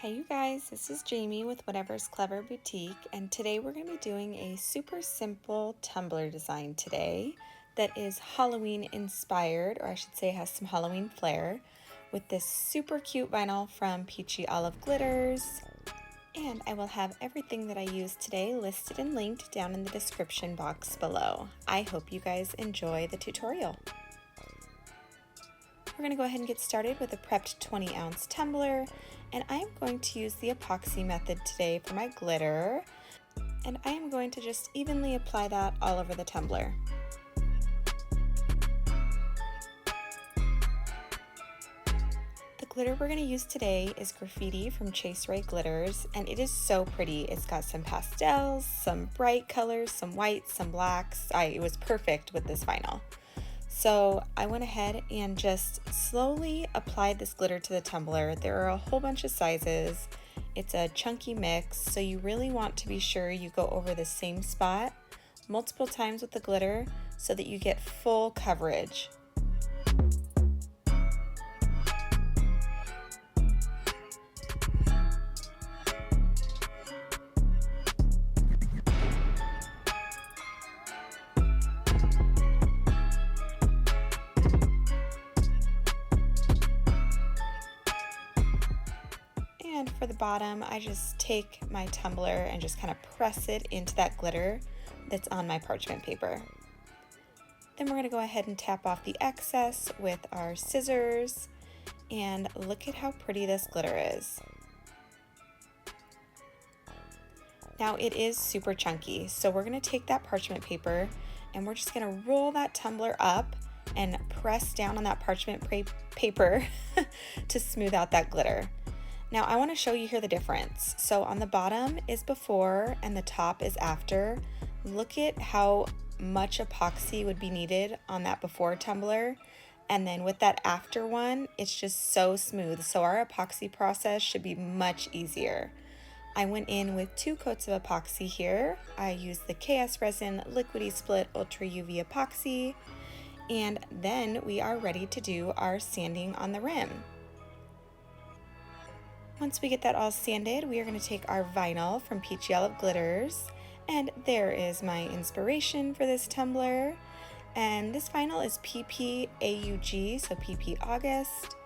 Hey you guys, this is Jamie with Whatever's Clever Boutique, and today we're going to be doing a super simple tumbler design today that is Halloween inspired, or I should say has some Halloween flair, with this super cute vinyl from Peachy Olive Glitters. And I will have everything that I used today listed and linked down in the description box below. I hope you guys enjoy the tutorial. We're going to go ahead and get started with a prepped 20-ounce tumbler, and I am going to use the epoxy method today for my glitter, and I am going to just evenly apply that all over the tumbler. The glitter we're going to use today is Graffiti from KSRESIN Glitters, and it is so pretty. It's got some pastels, some bright colors, some whites, some blacks. It was perfect with this vinyl. So I went ahead and just slowly applied this glitter to the tumbler. There are a whole bunch of sizes. It's a chunky mix, so you really want to be sure you go over the same spot multiple times with the glitter so that you get full coverage. And for the bottom, I just take my tumbler and just kind of press it into that glitter that's on my parchment paper. Then we're going to go ahead and tap off the excess with our scissors, and look at how pretty this glitter is. Now it is super chunky, so we're going to take that parchment paper and we're just going to roll that tumbler up and press down on that parchment paper to smooth out that glitter. Now I want to show you here the difference. So on the bottom is before and the top is after. Look at how much epoxy would be needed on that before tumbler. And then with that after one, it's just so smooth. So our epoxy process should be much easier. I went in with 2 coats of epoxy here. I used the KSRESIN Liquidy Split Ultra UV Epoxy. And then we are ready to do our sanding on the rim. Once we get that all sanded, we are going to take our vinyl from Peachy Olive Glitters, and there is my inspiration for this tumbler. And this vinyl is PP AUG, so PP August.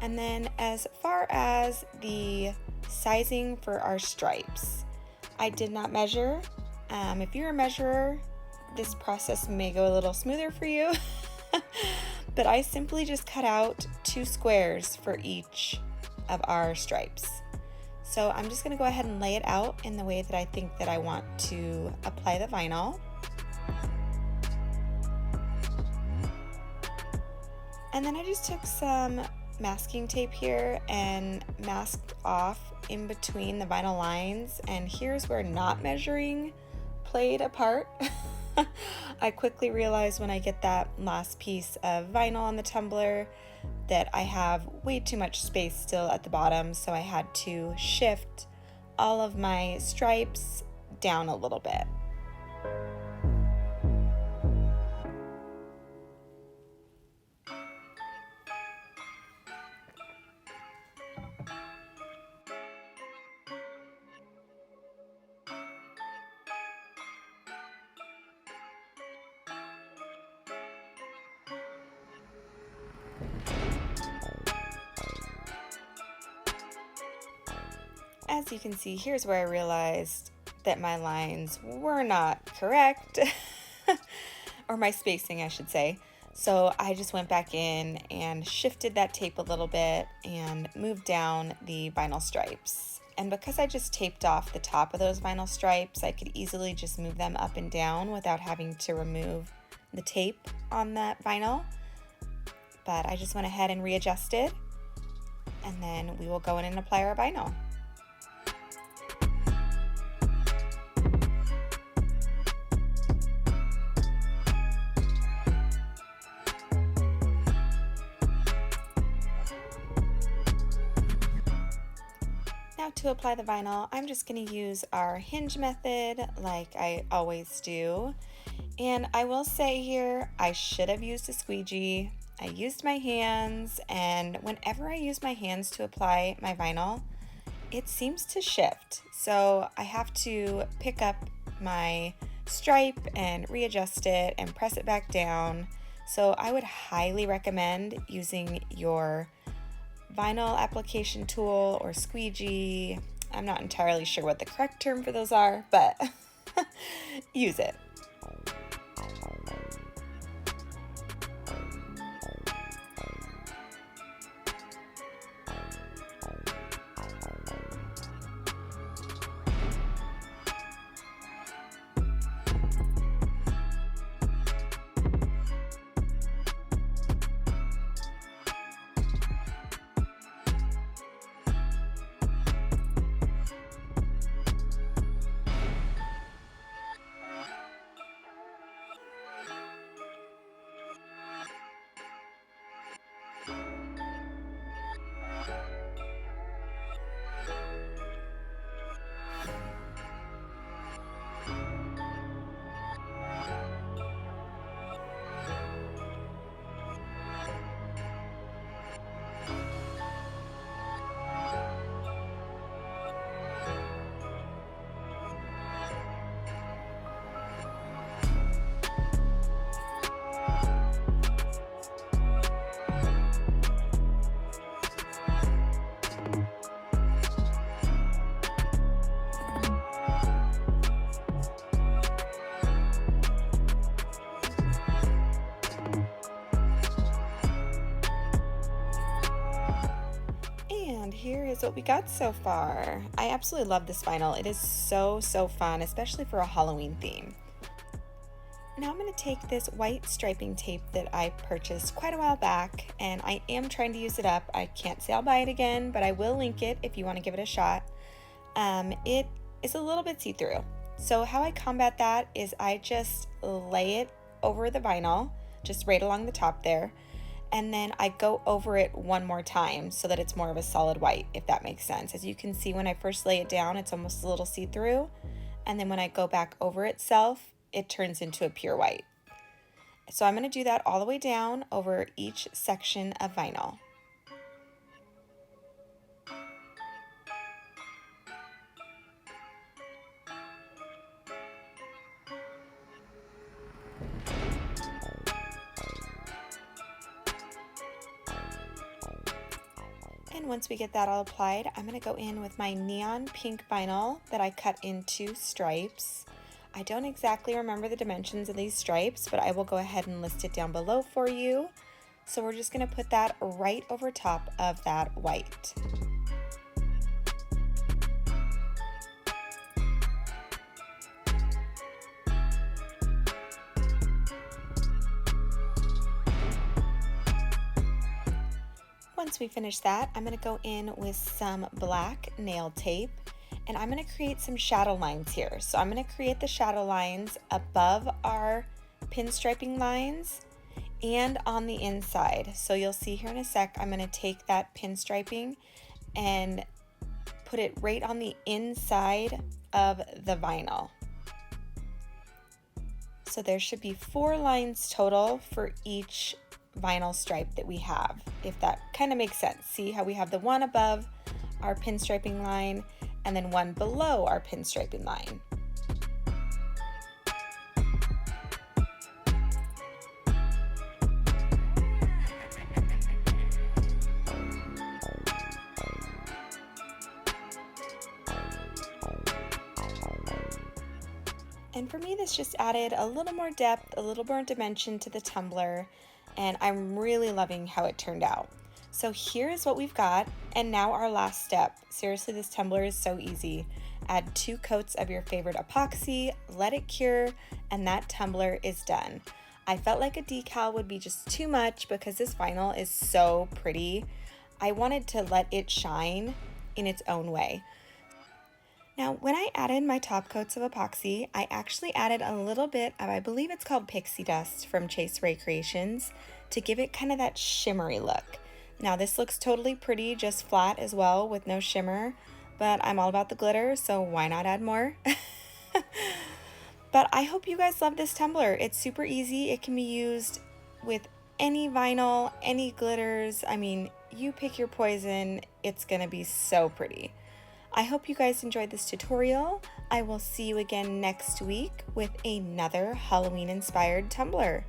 And then as far as the sizing for our stripes, I did not measure. If you're a measurer, this process may go a little smoother for you. But I simply just cut out 2 squares for each of our stripes. So I'm just going to go ahead and lay it out in the way that I think that I want to apply the vinyl. And then I just took some masking tape here and masked off in between the vinyl lines, and here's where not measuring played a part. I quickly realized when I get that last piece of vinyl on the tumbler that I have way too much space still at the bottom, so I had to shift all of my stripes down a little bit. As you can see, here's where I realized that my lines were not correct, or my spacing, I should say. So I just went back in and shifted that tape a little bit and moved down the vinyl stripes. And because I just taped off the top of those vinyl stripes, I could easily just move them up and down without having to remove the tape on that vinyl. But I just went ahead and readjusted, and then we will go in and apply our vinyl. Now to apply the vinyl, I'm just going to use our hinge method like I always do. And I will say here, I should have used a squeegee. I used my hands, and whenever I use my hands to apply my vinyl, it seems to shift. So I have to pick up my stripe and readjust it and press it back down. So I would highly recommend using your vinyl application tool or squeegee. I'm not entirely sure what the correct term for those are, but use it. And here is what we got so far. I absolutely love this vinyl. It is so fun, especially for a Halloween theme. Now I'm going to take this white striping tape that I purchased quite a while back, and I am trying to use it up. I can't say I'll buy it again, but I will link it if you want to give it a shot. It is a little bit see-through. So how I combat that is I just lay it over the vinyl, just right along the top there, and then I go over it one more time so that it's more of a solid white, if that makes sense. As you can see, when I first lay it down, it's almost a little see-through, and then when I go back over itself, it turns into a pure white. So I'm going to do that all the way down over each section of vinyl. And once we get that all applied, I'm going to go in with my neon pink vinyl that I cut into stripes. I don't exactly remember the dimensions of these stripes, but I will go ahead and list it down below for you. So we're just going to put that right over top of that white. Once we finish that, I'm going to go in with some black nail tape, and I'm going to create some shadow lines here. So I'm going to create the shadow lines above our pinstriping lines and on the inside. So you'll see here in a sec, I'm going to take that pinstriping and put it right on the inside of the vinyl. So there should be 4 lines total for each vinyl stripe that we have, if that kind of makes sense. See how we have the one above our pinstriping line and then one below our pinstriping line. And for me, this just added a little more depth, a little more dimension to the tumbler, and I'm really loving how it turned out. So here's what we've got, and now our last step. Seriously, this tumbler is so easy. Add 2 coats of your favorite epoxy, let it cure, and that tumbler is done. I felt like a decal would be just too much because this vinyl is so pretty. I wanted to let it shine in its own way. Now, when I added my top coats of epoxy, I actually added a little bit of, I believe it's called pixie dust from KSRESIN, to give it kind of that shimmery look. Now, this looks totally pretty, just flat as well with no shimmer, but I'm all about the glitter, so why not add more? But I hope you guys love this tumbler. It's super easy. It can be used with any vinyl, any glitters. I mean, you pick your poison. It's gonna be so pretty. I hope you guys enjoyed this tutorial. I will see you again next week with another Halloween inspired tumbler.